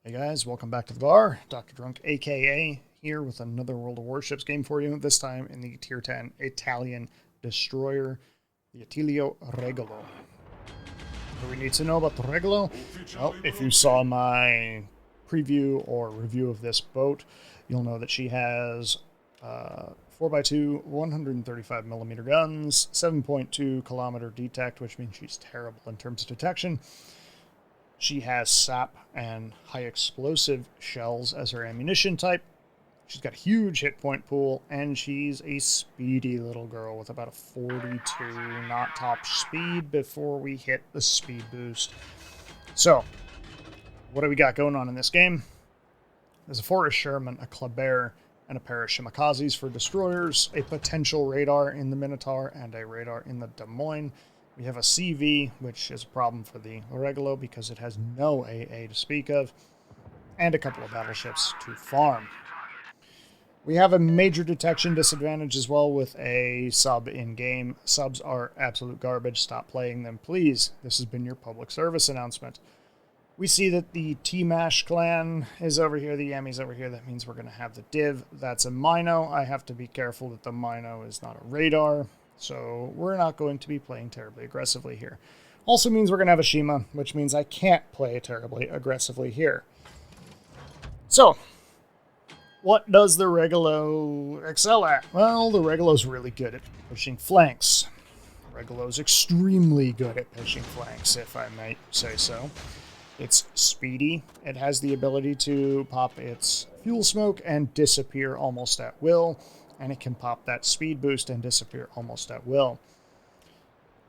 Hey guys, welcome back to the bar. Dr. Drunk, aka, here with another World of Warships game for you, this time in the Tier 10 Italian destroyer, the Attilio Regolo. What do we need to know about the Regolo? Well, if you saw my preview or review of this boat, you'll know that she has 4x2 135mm guns, 7.2 kilometer detect, which means she's terrible in terms of detection. She has SAP and high explosive shells as her ammunition type. She's got a huge hit point pool, and she's a speedy little girl with about a 42 knot top speed before we hit the speed boost. So, what do we got going on in this game? There's a Forest Sherman, a Kleber, and a pair of Shimikazes for destroyers, a potential radar in the Minotaur, and a radar in the Des Moines. We have a CV, which is a problem for the Regolo because it has no AA to speak of, and a couple of battleships to farm. We have a major detection disadvantage as well with a sub in-game. Subs are absolute garbage. Stop playing them, please. This has been your public service announcement. We see that the T-Mash clan is over here, the Yami's over here. That means we're going to have the Div. That's a Mino. I have to be careful that the Mino is not a radar. So we're not going to be playing terribly aggressively here. Also means we're going to have a Shima, which means I can't play terribly aggressively here. So, what does the Regolo excel at? Well, the Regolo's really good at pushing flanks. The Regolo's extremely good at pushing flanks, if I might say so. It's speedy. It has the ability to pop its fuel smoke and disappear almost at will. And it can pop that speed boost and disappear almost at will.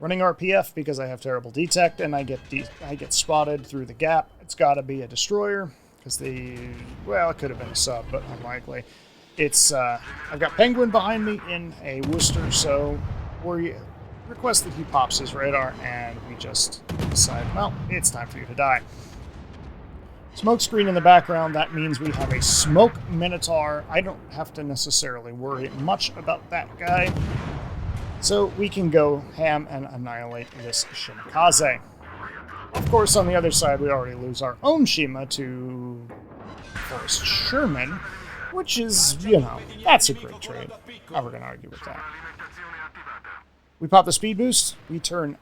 Running RPF because I have terrible detect and I get spotted through the gap. It's got to be a destroyer because it could have been a sub, but unlikely. It's I've got Penguin behind me in a Worcester, so we request that he pops his radar, and we just decide, well, it's time for you to die. Smoke screen in the background, that means we have a smoke Minotaur. I don't have to necessarily worry much about that guy. So we can go ham and annihilate this Shimikaze. Of course, on the other side, we already lose our own Shima to Forest Sherman, which is, that's a great trade. Not going to argue with that. We pop the speed boost. We turn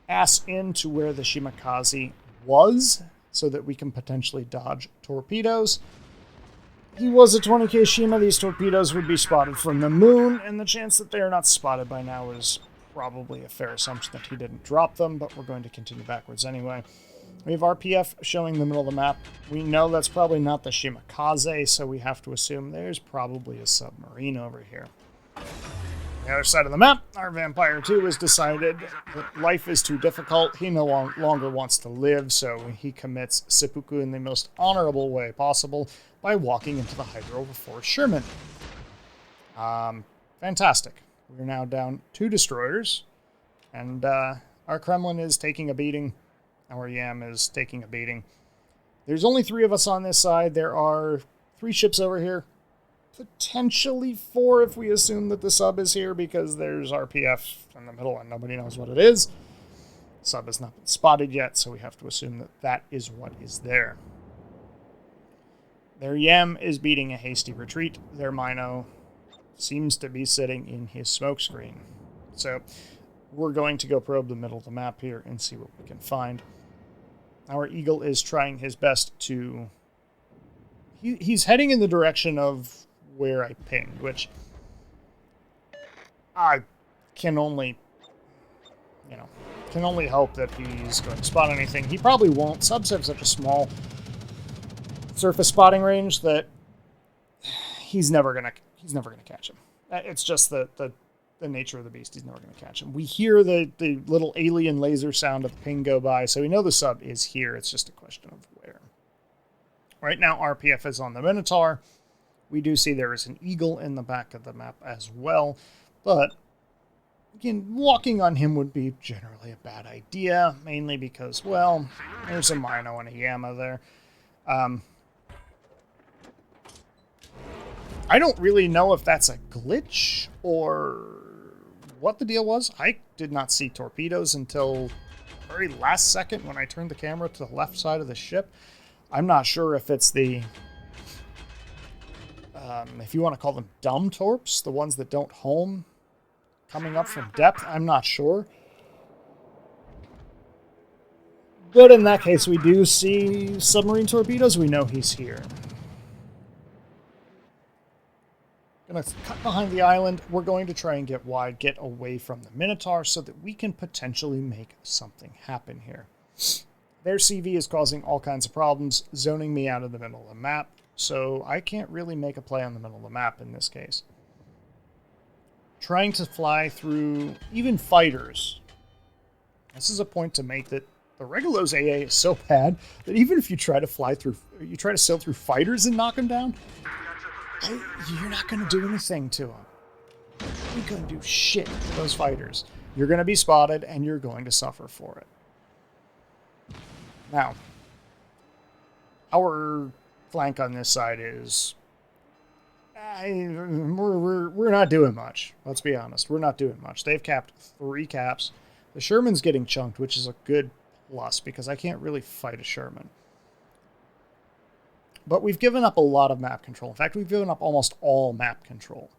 ass into where the Shimikaze was, so that we can potentially dodge torpedoes. He was a 20k Shima. These torpedoes would be spotted from the moon, and the chance that they are not spotted by now is probably a fair assumption that he didn't drop them, but we're going to continue backwards anyway. We have RPF showing the middle of the map. We know that's probably not the Shimikaze, so we have to assume there's probably a submarine over here. On the other side of the map, our Vampire 2 has decided that life is too difficult. He no longer wants to live, so he commits seppuku in the most honorable way possible by walking into the Hydro of Forest Sherman. Fantastic. We're now down 2 destroyers, and our Kremlin is taking a beating. Our Yam is taking a beating. There's only 3 of us on this side. There are 3 ships over here. Potentially 4 if we assume that the sub is here, because there's RPF in the middle and nobody knows what it is. Sub has not been spotted yet, so we have to assume that that is what is there. Their Yam is beating a hasty retreat. Their Mino seems to be sitting in his smokescreen. So we're going to go probe the middle of the map here and see what we can find. Our Eagle is trying his best to... He's heading in the direction of where I pinged, which I can only hope that he's going to spot anything. He probably won't. Subs have such a small surface spotting range that he's never gonna catch him. It's just the nature of the beast. He's never gonna catch him. We hear the little alien laser sound of the ping go by, so we know the sub is here. It's just a question of where. Right now, RPF is on the Minotaur. We do see there is an Eagle in the back of the map as well, but again, walking on him would be generally a bad idea, mainly because, well, there's a Mino and a Yama there. I don't really know if that's a glitch or what the deal was. I did not see torpedoes until very last second when I turned the camera to the left side of the ship. I'm not sure if it's the, if you want to call them dumb torps, the ones that don't home coming up from depth. I'm not sure. But in that case, we do see submarine torpedoes. We know he's here. Gonna cut behind the island. We're going to try and get wide, get away from the Minotaur so that we can potentially make something happen here. Their CV is causing all kinds of problems, zoning me out of the middle of the map, so I can't really make a play on the middle of the map in this case. Trying to fly through even fighters. This is a point to make that the Regolo's AA is so bad that even if you try to fly through, you try to sail through fighters and knock them down, you're not going to do anything to them. You're going to do shit to those fighters. You're going to be spotted, and you're going to suffer for it. Now, our flank on this side is... we're not doing much. Let's be honest. We're not doing much. They've capped 3 caps. The Sherman's getting chunked, which is a good plus, because I can't really fight a Sherman. But we've given up a lot of map control. In fact, we've given up almost all map control.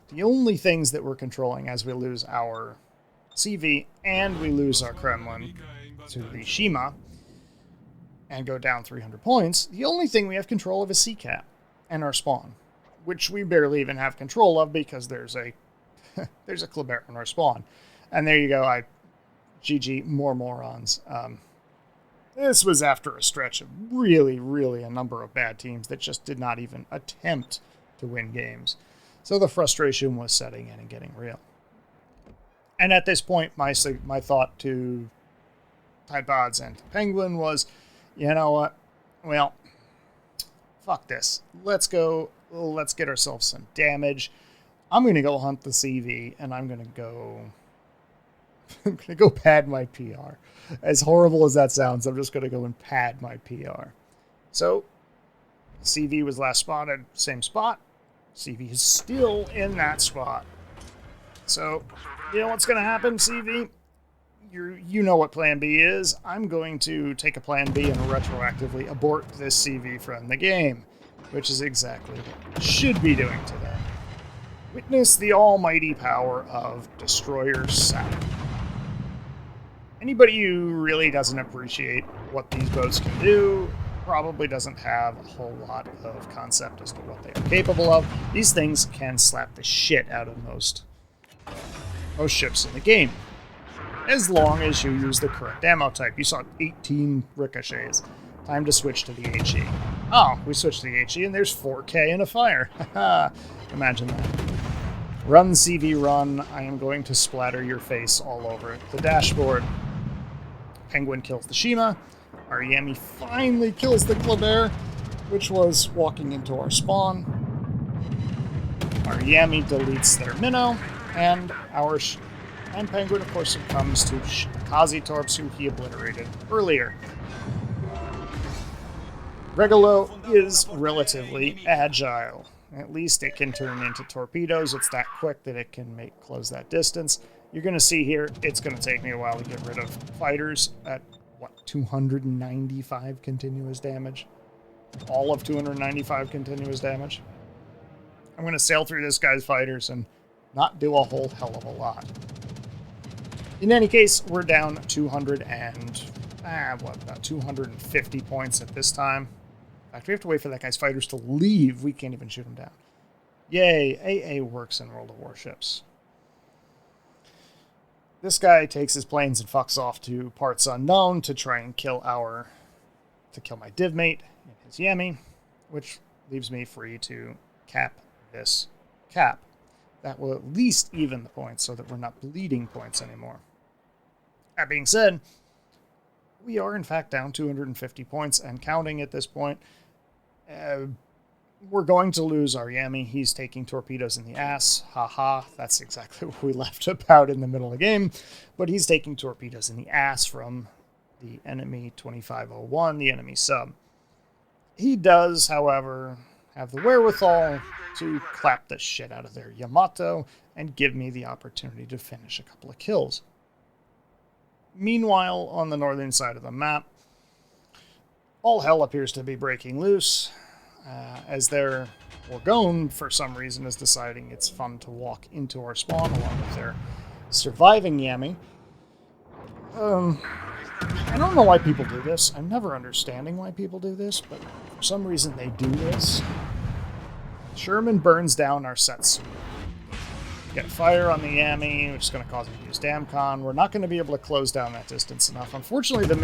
The only things that we're controlling as we lose our CV and we lose our Kremlin to the Shima and go down 300 points, the only thing we have control of is CCAP and our spawn, which we barely even have control of because there's a there's a Kleber in our spawn. And there you go. GG, more morons. This was after a stretch of really a number of bad teams that just did not even attempt to win games. So the frustration was setting in and getting real. And at this point, my thought to Tide Pods and Penguin was, you know what? Well, fuck this. Let's get ourselves some damage. I'm going to go hunt the CV, and I'm going to go pad my PR. As horrible as that sounds, I'm just going to go and pad my PR. So, CV was last spotted, same spot. CV is still in that spot. So, you know what's going to happen, CV? You know what plan B is. I'm going to take a plan B and retroactively abort this CV from the game, which is exactly what we should be doing today. Witness the almighty power of Destroyer SAP. Anybody who really doesn't appreciate what these boats can do probably doesn't have a whole lot of concept as to what they are capable of. These things can slap the shit out of most ships in the game, as long as you use the correct ammo type. You saw 18 ricochets. Time to switch to the HE. Oh, we switched to the HE, and there's 4K in a fire. Imagine that. Run, CV, run. I am going to splatter your face all over the dashboard. Penguin kills the Shima. Our Yami finally kills the Kleber, which was walking into our spawn. Our Yami deletes their minnow, and Penguin, of course, succumbs to Kazi Torps, who he obliterated earlier. Regolo is relatively agile. At least it can turn into torpedoes. It's that quick that it can close that distance. You're going to see here, it's going to take me a while to get rid of fighters at, 295 continuous damage? All of 295 continuous damage. I'm going to sail through this guy's fighters and not do a whole hell of a lot. In any case, we're down 250 points at this time. In fact, we have to wait for that guy's fighters to leave. We can't even shoot them down. Yay, AA works in World of Warships. This guy takes his planes and fucks off to parts unknown to try and kill my div mate in his Yami, which leaves me free to cap this cap. That will at least even the points so that we're not bleeding points anymore. That being said, we are in fact down 250 points and counting at this point. We're going to lose our Yami. He's taking torpedoes in the ass. Haha, that's exactly what we left about in the middle of the game. But he's taking torpedoes in the ass from the enemy 2501, the enemy sub. He does, however, have the wherewithal to clap the shit out of their Yamato and give me the opportunity to finish a couple of kills. Meanwhile, on the northern side of the map, All hell appears to be breaking loose, as their Orgone, for some reason, is deciding it's fun to walk into our spawn along with their surviving Yami. I don't know why people do this. I'm never understanding why people do this, but for some reason they do this. Sherman burns down our Setsu. Get a fire on the Yami, which is going to cause him to use Damcon. We're not going to be able to close down that distance enough. Unfortunately, the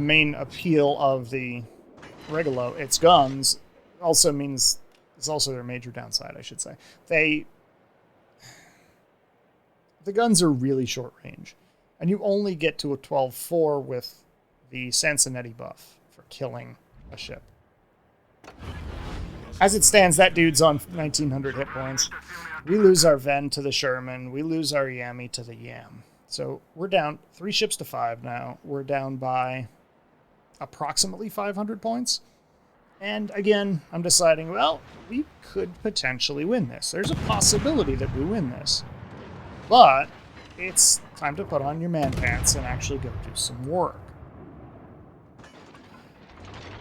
main appeal of the Regolo, its guns, also means it's also their major downside, I should say. The guns are really short range, and you only get to a 12-4 with the Sansonetti buff for killing a ship. As it stands, that dude's on 1900 hit points. We lose our Ven to the Sherman. We lose our Yami to the Yam. So we're down 3 ships to 5 now. We're down by approximately 500 points. And again, I'm deciding, well, we could potentially win this. There's a possibility that we win this. But it's time to put on your man pants and actually go do some work.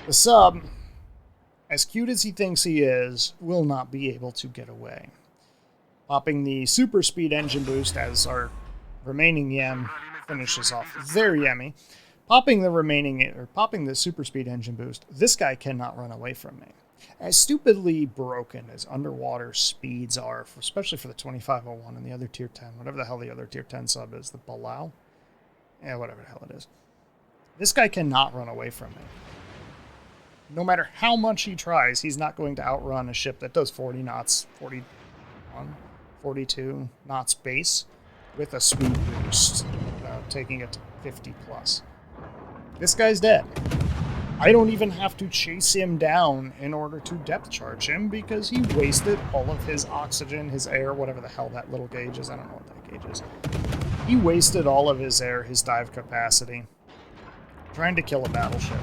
The sub, as cute as he thinks he is, will not be able to get away. Popping the super speed engine boost as our remaining Yam finishes off their Yami. Popping the super speed engine boost, this guy cannot run away from me. As stupidly broken as underwater speeds are, especially for the 2501 and the other tier 10, whatever the hell the other tier 10 sub is, the Balau? Yeah, whatever the hell it is. This guy cannot run away from me. No matter how much he tries, he's not going to outrun a ship that does 40 knots, 41, 42 knots base with a speed boost, taking it to 50 plus. This guy's dead. I don't even have to chase him down in order to depth charge him because he wasted all of his oxygen, his air, whatever the hell that little gauge is. I don't know what that gauge is. He wasted all of his air, his dive capacity, trying to kill a battleship.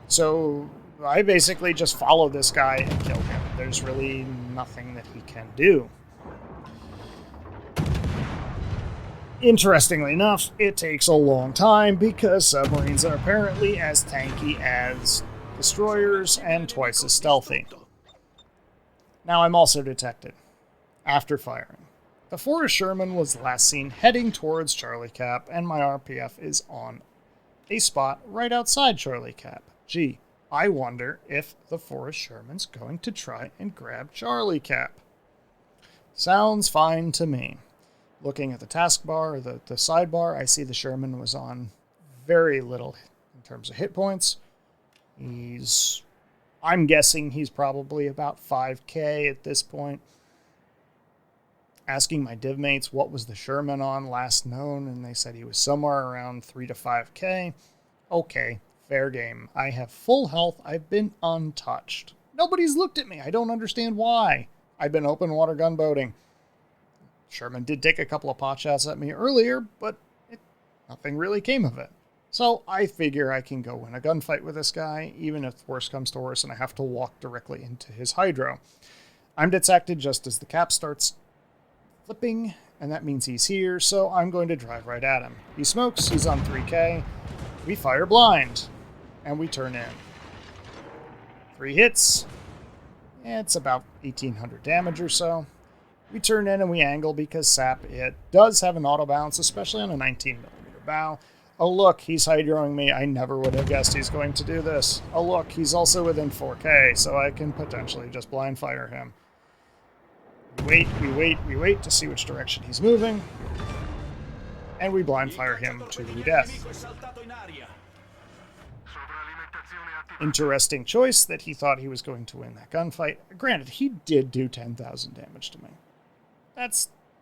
So I basically just follow this guy and kill him. There's really nothing that he can do. Interestingly enough, it takes a long time because submarines are apparently as tanky as destroyers and twice as stealthy. Now I'm also detected after firing. The Forrest Sherman was last seen heading towards Charlie Cap, and my RPF is on a spot right outside Charlie Cap. Gee, I wonder if the Forrest Sherman's going to try and grab Charlie Cap. Sounds fine to me. Looking at the taskbar, the sidebar, I see the Sherman was on very little in terms of hit points. I'm guessing he's probably about 5k at this point. Asking my div mates what was the Sherman on last known, and they said he was somewhere around 3 to 5k. Okay, fair game. I have full health. I've been untouched. Nobody's looked at me. I don't understand why. I've been open water gunboating. Sherman did take a couple of pot shots at me earlier, but nothing really came of it. So I figure I can go win a gunfight with this guy, even if worse comes to worse and I have to walk directly into his hydro. I'm detected just as the cap starts flipping, and that means he's here, so I'm going to drive right at him. He smokes, he's on 3k. We fire blind, and we turn in. 3 hits. It's about 1800 damage or so. We turn in and we angle because SAP, it does have an auto bounce, especially on a 19mm bow. Oh look, he's hydroing me. I never would have guessed he's going to do this. Oh look, he's also within 4k, so I can potentially just blind fire him. We wait to see which direction he's moving. And we blind fire him to death. Interesting choice that he thought he was going to win that gunfight. Granted, he did do 10,000 damage to me.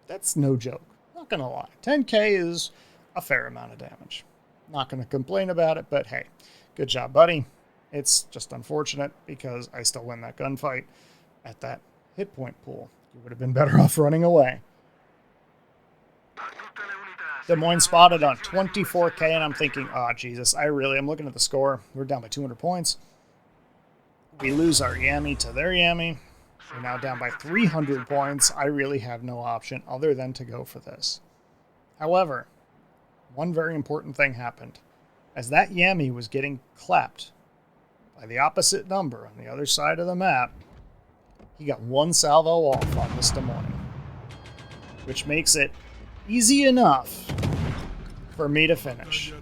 That's no joke. Not gonna lie. 10k is a fair amount of damage. Not gonna complain about it, but hey, good job, buddy. It's just unfortunate because I still win that gunfight at that hit point pool. You would have been better off running away. Des Moines spotted on 24k, and I'm thinking, oh, Jesus, I'm looking at the score. We're down by 200 points. We lose our Yami to their Yami. We're now down by 300 points. I really have no option other than to go for this. However, one very important thing happened. As that Yami was getting clapped by the opposite number on the other side of the map, he got one salvo off on this Des Moines, which makes it easy enough for me to finish.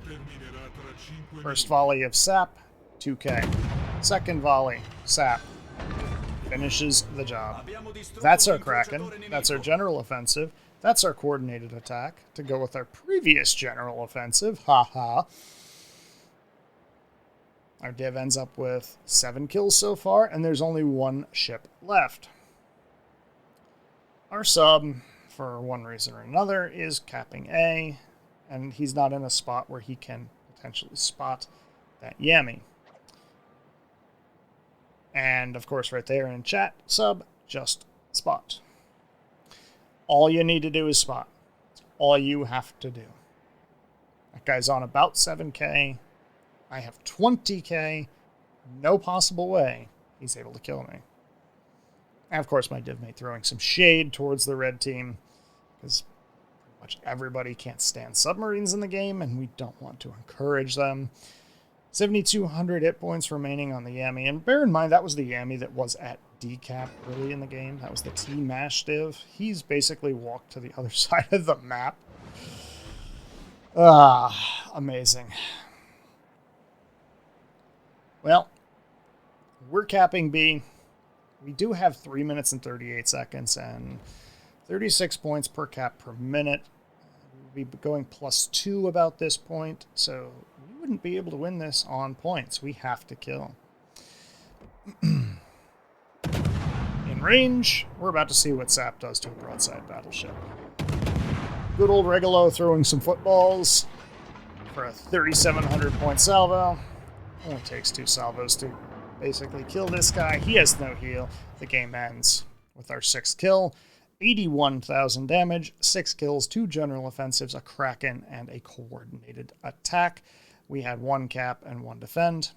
First volley of SAP, 2K. Second volley, SAP. Finishes the job. That's our Kraken. That's our general offensive. That's our coordinated attack to go with our previous general offensive. Haha. Our div ends up with 7 kills so far, and there's only 1 ship left. Our sub, for one reason or another, is capping A, and he's not in a spot where he can potentially spot that Yami. And, of course, right there in chat, sub, just spot. All you need to do is spot. That's all you have to do. That guy's on about 7k. I have 20k. No possible way he's able to kill me. And, of course, my div mate throwing some shade towards the red team, because pretty much everybody can't stand submarines in the game, and we don't want to encourage them. 7,200 hit points remaining on the Yami. And bear in mind, that was the Yami that was at decap early in the game. That was the T-Mash div. He's basically walked to the other side of the map. Ah, amazing. Well, we're capping B. We do have 3 minutes and 38 seconds and 36 points per cap per minute. We'll be going +2 about this point, so we wouldn't be able to win this on points. We have to kill. In range, we're about to see what SAP does to a broadside battleship. Good old Regolo throwing some footballs for a 3,700 point salvo. Only takes 2 salvos to basically kill this guy. He has no heal. The game ends with our 6th kill. 81,000 damage, 6 kills, 2 general offensives, a Kraken, and a coordinated attack. We had 1 cap and 1 defend.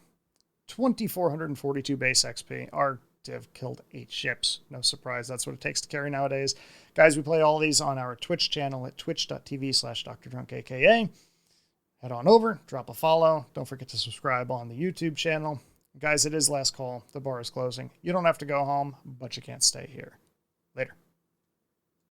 2,442 base XP. Our div killed 8 ships. No surprise, that's what it takes to carry nowadays. Guys, we play all these on our Twitch channel at twitch.tv/DrDrunkAKA. Head on over, drop a follow. Don't forget to subscribe on the YouTube channel. Guys, it is last call. The bar is closing. You don't have to go home, but you can't stay here. Later.